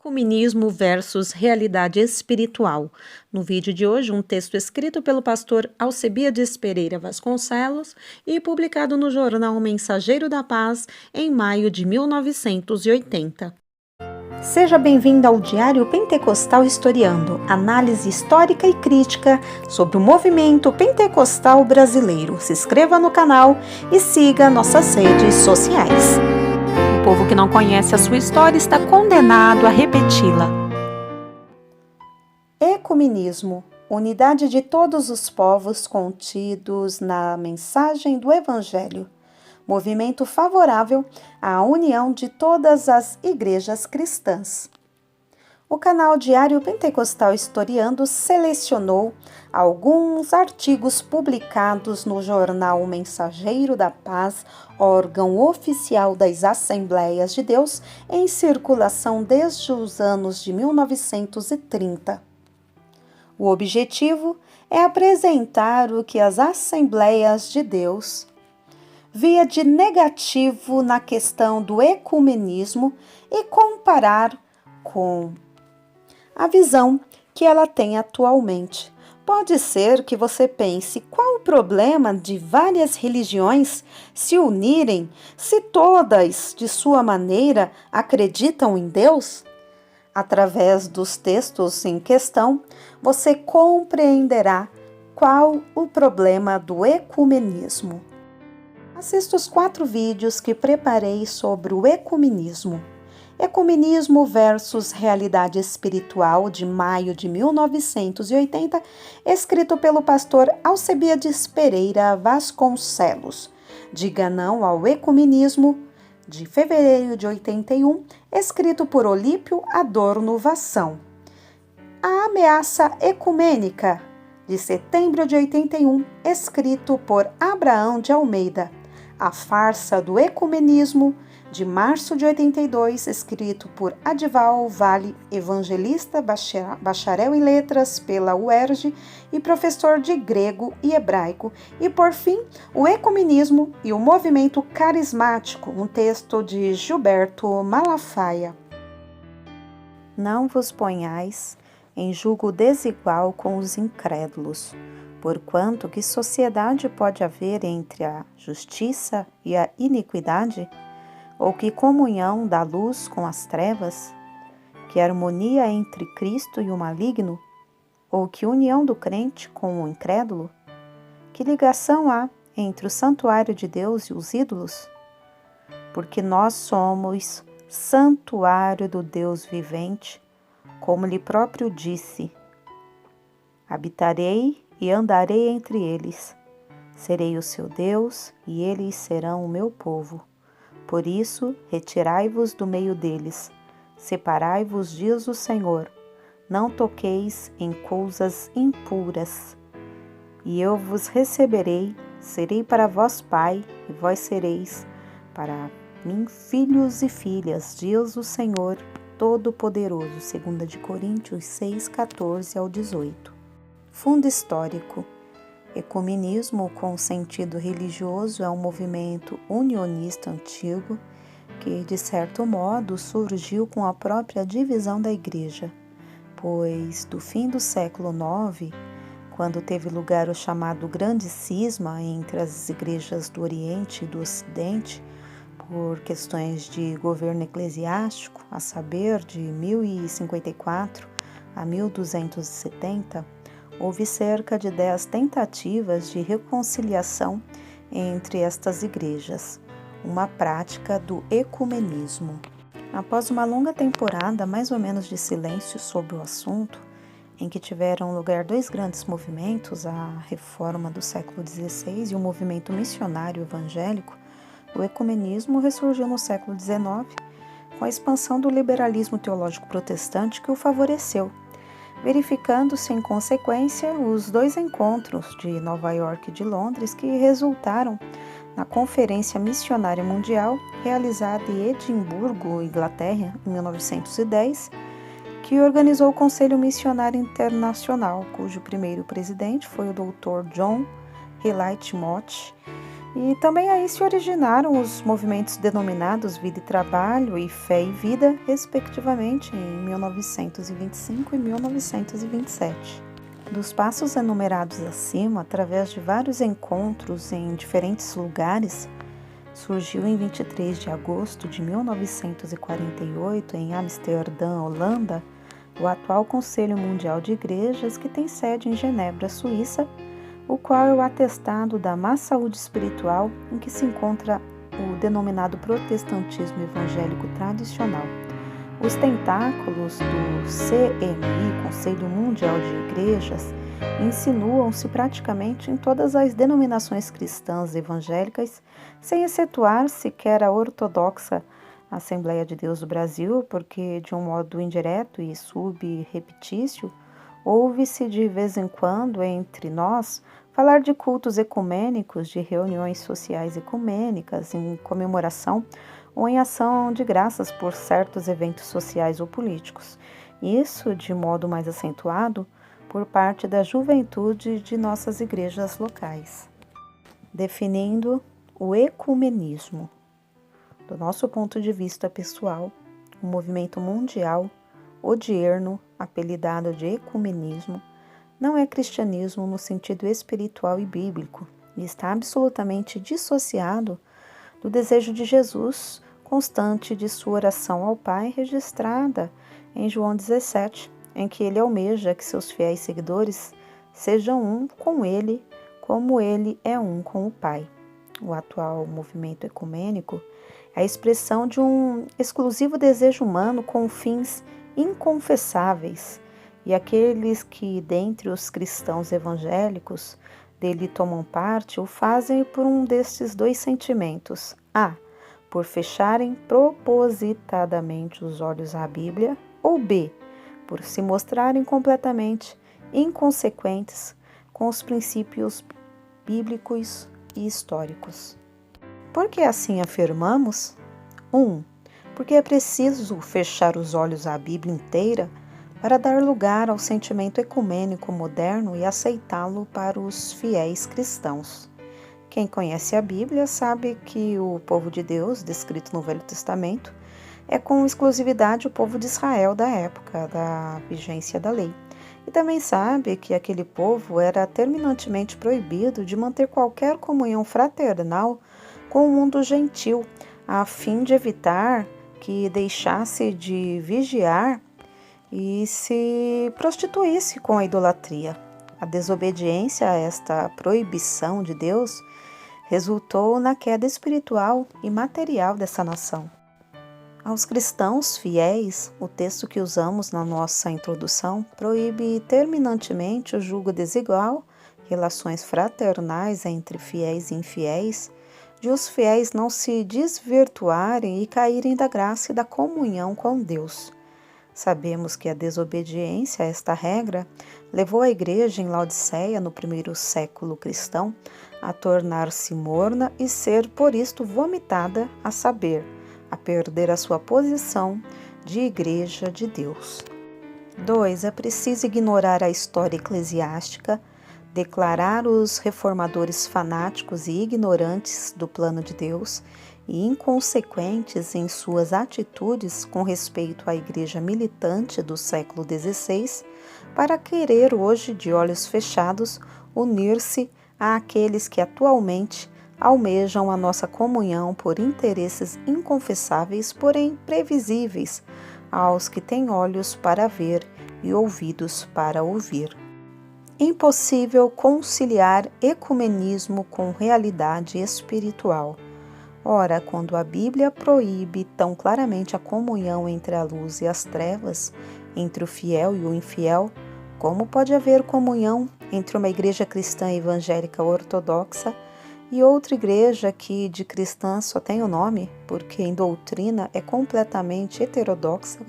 Ecumenismo versus realidade espiritual. No vídeo de hoje, um texto escrito pelo pastor Alcebiades Pereira Vasconcelos e publicado no jornal Mensageiro da Paz em maio de 1980. Seja bem-vindo ao Diário Pentecostal Historiando, análise histórica e crítica sobre o movimento pentecostal brasileiro. Se inscreva no canal e siga nossas redes sociais. O povo que não conhece a sua história está condenado a repeti-la. Ecumenismo, unidade de todos os povos contidos na mensagem do Evangelho. Movimento favorável à união de todas as igrejas cristãs. O canal Diário Pentecostal Historiando selecionou alguns artigos publicados no jornal Mensageiro da Paz, órgão oficial das Assembleias de Deus, em circulação desde os anos de 1930. O objetivo é apresentar o que as Assembleias de Deus via de negativo na questão do ecumenismo e comparar com a visão que ela tem atualmente. Pode ser que você pense qual o problema de várias religiões se unirem se todas, de sua maneira, acreditam em Deus? Através dos textos em questão, você compreenderá qual o problema do ecumenismo. Assista os 4 vídeos que preparei sobre o ecumenismo. Ecumenismo versus realidade espiritual, de maio de 1980, escrito pelo pastor Alcebiades Pereira Vasconcelos. Diga não ao ecumenismo, de fevereiro de 81, escrito por Olímpio Adorno Vassão. A ameaça ecumênica, de setembro de 81, escrito por Abraão de Almeida. A farsa do ecumenismo, de março de 82, escrito por Adival Vale, evangelista, bacharel em letras pela UERJ e professor de grego e hebraico. E, por fim, o ecumenismo e o movimento carismático, um texto de Gilberto Malafaia. Não vos ponhais em julgo desigual com os incrédulos, porquanto que sociedade pode haver entre a justiça e a iniquidade? Ou que comunhão da luz com as trevas? Que harmonia entre Cristo e o maligno? Ou que união do crente com o incrédulo? Que ligação há entre o santuário de Deus e os ídolos? Porque nós somos santuário do Deus vivente, como lhe próprio disse: habitarei e andarei entre eles. Serei o seu Deus e eles serão o meu povo. Por isso, retirai-vos do meio deles, separai-vos, diz o Senhor, não toqueis em coisas impuras. E eu vos receberei, serei para vós pai, e vós sereis para mim filhos e filhas, diz o Senhor Todo-Poderoso. 2 Coríntios 6, 14 ao 18. Fundo histórico. Ecumenismo, com sentido religioso, é um movimento unionista antigo que, de certo modo, surgiu com a própria divisão da Igreja, pois do fim do século IX, quando teve lugar o chamado Grande Cisma entre as igrejas do Oriente e do Ocidente, por questões de governo eclesiástico, a saber, de 1054 a 1270, houve cerca de 10 tentativas de reconciliação entre estas igrejas, uma prática do ecumenismo. Após uma longa temporada, mais ou menos de silêncio sobre o assunto, em que tiveram lugar 2 grandes movimentos, a Reforma do século XVI e o movimento missionário evangélico, o ecumenismo ressurgiu no século XIX, com a expansão do liberalismo teológico protestante que o favoreceu, verificando-se em consequência os 2 encontros de Nova York e de Londres que resultaram na Conferência Missionária Mundial realizada em Edimburgo, Inglaterra, em 1910, que organizou o Conselho Missionário Internacional, cujo primeiro presidente foi o Dr. John Hylett Mott, E também aí se originaram os movimentos denominados Vida e Trabalho e Fé e Vida, respectivamente, em 1925 e 1927. Dos passos enumerados acima, através de vários encontros em diferentes lugares, surgiu em 23 de agosto de 1948, em Amsterdã, Holanda, o atual Conselho Mundial de Igrejas, que tem sede em Genebra, Suíça, o qual é o atestado da má saúde espiritual em que se encontra o denominado protestantismo evangélico tradicional. Os tentáculos do CMI, Conselho Mundial de Igrejas, insinuam-se praticamente em todas as denominações cristãs evangélicas, sem excetuar sequer a ortodoxa Assembleia de Deus do Brasil, porque, de um modo indireto e subrepetício, ouve-se de vez em quando entre nós falar de cultos ecumênicos, de reuniões sociais ecumênicas em comemoração ou em ação de graças por certos eventos sociais ou políticos. Isso, de modo mais acentuado, por parte da juventude de nossas igrejas locais. Definindo o ecumenismo. Do nosso ponto de vista pessoal, o movimento mundial odierno, apelidado de ecumenismo, não é cristianismo no sentido espiritual e bíblico, e está absolutamente dissociado do desejo de Jesus constante de sua oração ao Pai, registrada em João 17, em que ele almeja que seus fiéis seguidores sejam um com ele, como ele é um com o Pai. O atual movimento ecumênico é a expressão de um exclusivo desejo humano com fins inconfessáveis, e aqueles que, dentre os cristãos evangélicos, dele tomam parte, o fazem por um destes dois sentimentos: a. por fecharem propositadamente os olhos à Bíblia, ou b. por se mostrarem completamente inconsequentes com os princípios bíblicos e históricos. Por que assim afirmamos? 1. Porque é preciso fechar os olhos à Bíblia inteira para dar lugar ao sentimento ecumênico moderno e aceitá-lo para os fiéis cristãos. Quem conhece a Bíblia sabe que o povo de Deus, descrito no Velho Testamento, é com exclusividade o povo de Israel da época da vigência da lei. E também sabe que aquele povo era terminantemente proibido de manter qualquer comunhão fraternal com o mundo gentil, a fim de evitar que deixasse de vigiar e se prostituísse com a idolatria. A desobediência a esta proibição de Deus resultou na queda espiritual e material dessa nação. Aos cristãos fiéis, o texto que usamos na nossa introdução proíbe terminantemente o julgo desigual, relações fraternais entre fiéis e infiéis, de os fiéis não se desvirtuarem e caírem da graça e da comunhão com Deus. Sabemos que a desobediência a esta regra levou a igreja em Laodiceia, no primeiro século cristão, a tornar-se morna e ser, por isto, vomitada, a saber, a perder a sua posição de igreja de Deus. 2. É preciso ignorar a história eclesiástica, declarar os reformadores fanáticos e ignorantes do plano de Deus e inconsequentes em suas atitudes com respeito à igreja militante do século XVI, para querer hoje, de olhos fechados, unir-se àqueles que atualmente almejam a nossa comunhão por interesses inconfessáveis, porém previsíveis, aos que têm olhos para ver e ouvidos para ouvir. Impossível conciliar ecumenismo com realidade espiritual. Ora, quando a Bíblia proíbe tão claramente a comunhão entre a luz e as trevas, entre o fiel e o infiel, como pode haver comunhão entre uma igreja cristã evangélica ortodoxa e outra igreja que de cristã só tem o nome, porque em doutrina é completamente heterodoxa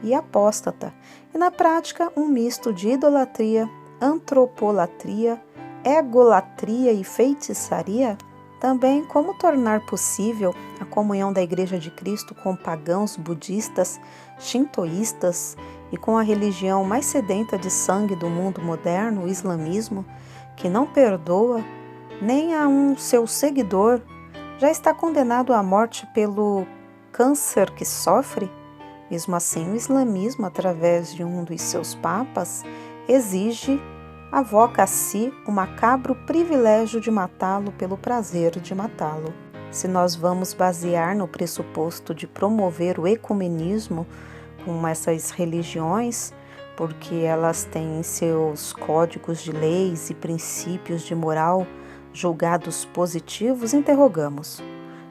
e apóstata, e na prática um misto de idolatria, antropolatria, egolatria e feitiçaria? Também, como tornar possível a comunhão da Igreja de Cristo com pagãos budistas, shintoístas e com a religião mais sedenta de sangue do mundo moderno, o islamismo, que não perdoa, nem a um seu seguidor, já está condenado à morte pelo câncer que sofre? Mesmo assim, o islamismo, através de um dos seus papas, avoca a si o macabro privilégio de matá-lo pelo prazer de matá-lo. Se nós vamos basear no pressuposto de promover o ecumenismo com essas religiões, porque elas têm seus códigos de leis e princípios de moral julgados positivos, interrogamos: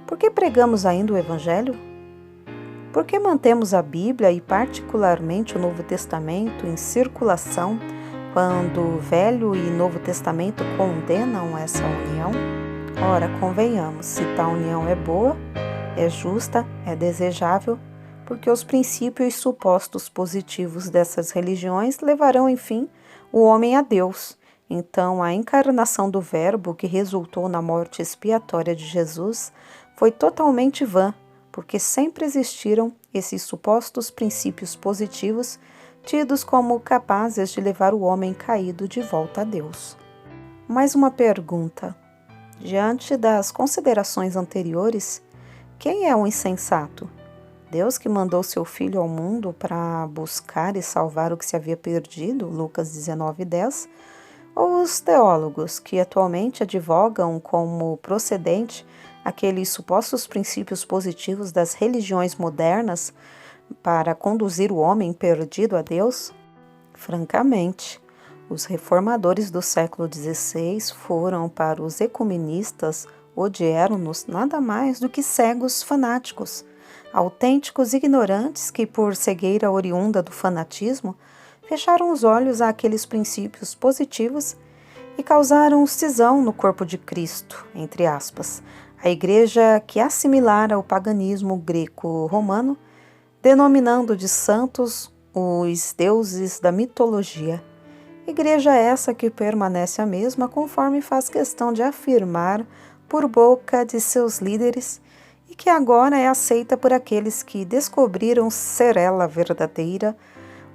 por que pregamos ainda o Evangelho? Por que mantemos a Bíblia e particularmente o Novo Testamento em circulação quando o Velho e Novo Testamento condenam essa união? Ora, convenhamos, se tal união é boa, é justa, é desejável, porque os princípios supostos positivos dessas religiões levarão, enfim, o homem a Deus. Então, a encarnação do Verbo, que resultou na morte expiatória de Jesus, foi totalmente vã, porque sempre existiram esses supostos princípios positivos tidos como capazes de levar o homem caído de volta a Deus. Mais uma pergunta. Diante das considerações anteriores, quem é o insensato? Deus que mandou seu Filho ao mundo para buscar e salvar o que se havia perdido, Lucas 19:10, ou os teólogos que atualmente advogam como procedente aqueles supostos princípios positivos das religiões modernas para conduzir o homem perdido a Deus? Francamente, os reformadores do século XVI foram para os ecumenistas odiernos nada mais do que cegos fanáticos, autênticos ignorantes que, por cegueira oriunda do fanatismo, fecharam os olhos àqueles princípios positivos e causaram cisão no corpo de Cristo, entre aspas, a igreja que assimilara o paganismo greco-romano, denominando de santos os deuses da mitologia. Igreja essa que permanece a mesma conforme faz questão de afirmar por boca de seus líderes e que agora é aceita por aqueles que descobriram ser ela verdadeira,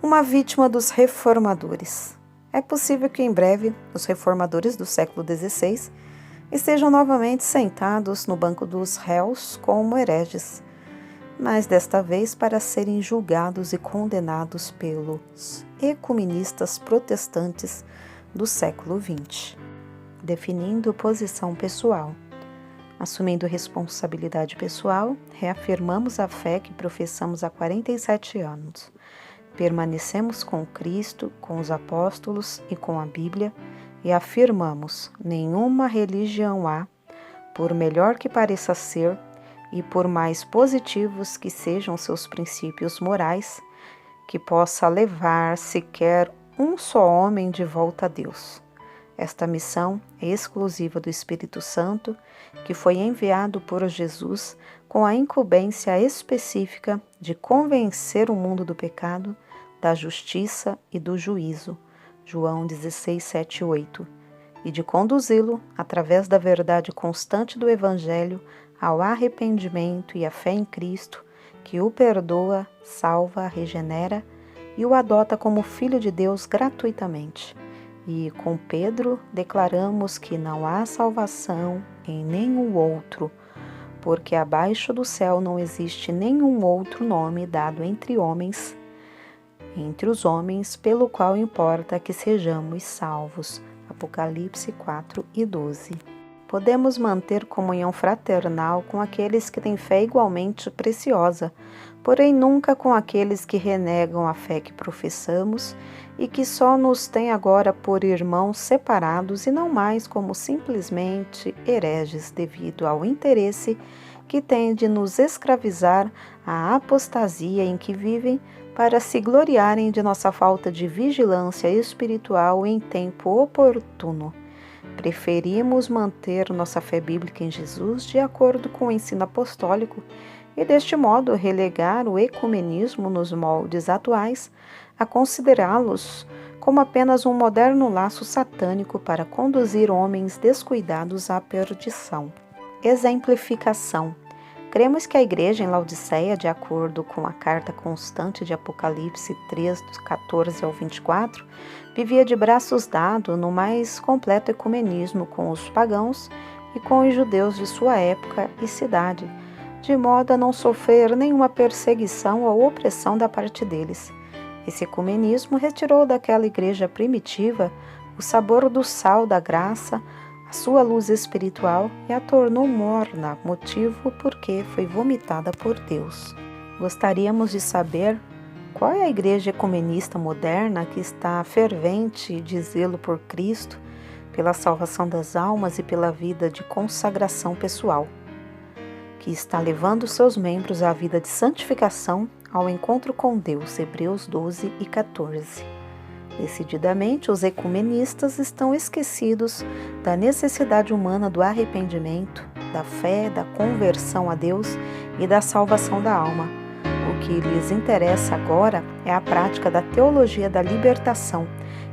uma vítima dos reformadores. É possível que em breve os reformadores do século XVI estejam novamente sentados no banco dos réus como hereges, mas desta vez para serem julgados e condenados pelos ecumenistas protestantes do século XX. Definindo posição pessoal. Assumindo responsabilidade pessoal, reafirmamos a fé que professamos há 47 anos. Permanecemos com Cristo, com os apóstolos e com a Bíblia e afirmamos: nenhuma religião há, por melhor que pareça ser e por mais positivos que sejam seus princípios morais, que possa levar sequer um só homem de volta a Deus. Esta missão é exclusiva do Espírito Santo, que foi enviado por Jesus com a incumbência específica de convencer o mundo do pecado, da justiça e do juízo, João 16, 7 e 8, e de conduzi-lo, através da verdade constante do Evangelho, ao arrependimento e à fé em Cristo, que o perdoa, salva, regenera e o adota como Filho de Deus gratuitamente. E com Pedro declaramos que não há salvação em nenhum outro, porque abaixo do céu não existe nenhum outro nome dado entre os homens, pelo qual importa que sejamos salvos. Apocalipse 4:12. Podemos manter comunhão fraternal com aqueles que têm fé igualmente preciosa, porém nunca com aqueles que renegam a fé que professamos e que só nos têm agora por irmãos separados e não mais como simplesmente hereges devido ao interesse que têm de nos escravizar à apostasia em que vivem para se gloriarem de nossa falta de vigilância espiritual em tempo oportuno. Preferimos manter nossa fé bíblica em Jesus de acordo com o ensino apostólico e, deste modo, relegar o ecumenismo nos moldes atuais a considerá-los como apenas um moderno laço satânico para conduzir homens descuidados à perdição. Exemplificação. Cremos que a igreja em Laodiceia, de acordo com a carta constante de Apocalipse 3, dos 14 ao 24, vivia de braços dados no mais completo ecumenismo com os pagãos e com os judeus de sua época e cidade, de modo a não sofrer nenhuma perseguição ou opressão da parte deles. Esse ecumenismo retirou daquela igreja primitiva o sabor do sal da graça, a sua luz espiritual, e a tornou morna, motivo porque foi vomitada por Deus. Gostaríamos de saber qual é a igreja ecumenista moderna que está fervente de zelo por Cristo, pela salvação das almas e pela vida de consagração pessoal, que está levando seus membros à vida de santificação ao encontro com Deus, Hebreus 12 e 14. Decididamente, os ecumenistas estão esquecidos da necessidade humana do arrependimento, da fé, da conversão a Deus e da salvação da alma. O que lhes interessa agora é a prática da teologia da libertação,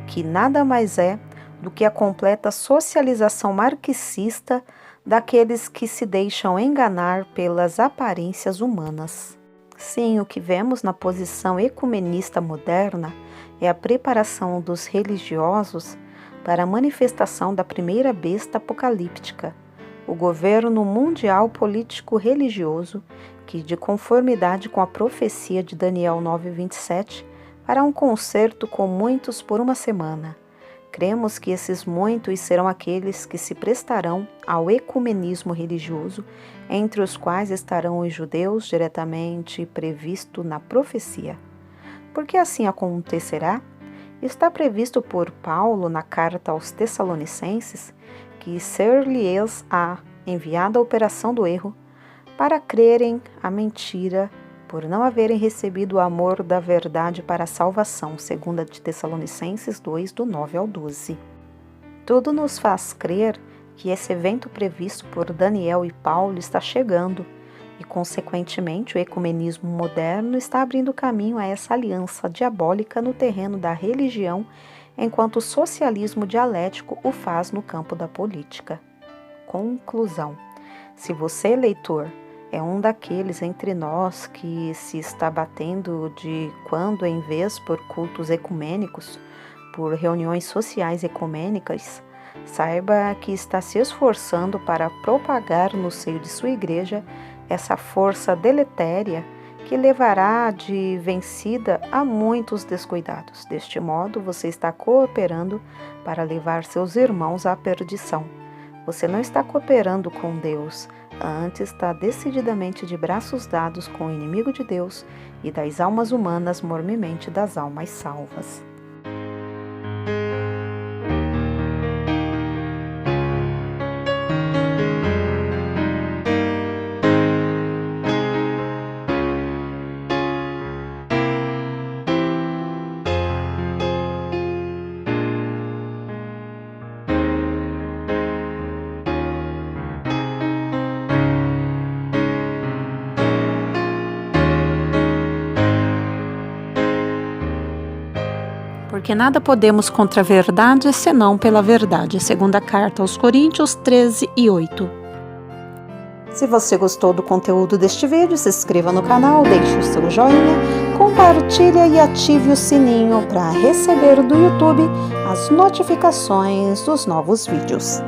que nada mais é do que a completa socialização marxista daqueles que se deixam enganar pelas aparências humanas. Sim, o que vemos na posição ecumenista moderna é a preparação dos religiosos para a manifestação da primeira besta apocalíptica, o governo mundial político-religioso que, de conformidade com a profecia de Daniel 9:27, fará um concerto com muitos por uma semana. Cremos que esses muitos serão aqueles que se prestarão ao ecumenismo religioso, entre os quais estarão os judeus diretamente previsto na profecia. Por que assim acontecerá? Está previsto por Paulo na carta aos Tessalonicenses que ser-lhes-á enviada a operação do erro para crerem a mentira por não haverem recebido o amor da verdade para a salvação, 2 de Tessalonicenses 2, do 9 ao 12. Tudo nos faz crer que esse evento previsto por Daniel e Paulo está chegando e, consequentemente, o ecumenismo moderno está abrindo caminho a essa aliança diabólica no terreno da religião, enquanto o socialismo dialético o faz no campo da política. Conclusão: se você, leitor, é um daqueles entre nós que se está batendo de quando em vez por cultos ecumênicos, por reuniões sociais ecumênicas, saiba que está se esforçando para propagar no seio de sua igreja essa força deletéria que levará de vencida a muitos descuidados. Deste modo, você está cooperando para levar seus irmãos à perdição. Você não está cooperando com Deus, antes está decididamente de braços dados com o inimigo de Deus e das almas humanas, mormemente das almas salvas. Porque nada podemos contra a verdade, senão pela verdade. Segunda carta aos Coríntios 13 e 8. Se você gostou do conteúdo deste vídeo, se inscreva no canal, deixe o seu joinha, compartilhe e ative o sininho para receber do YouTube as notificações dos novos vídeos.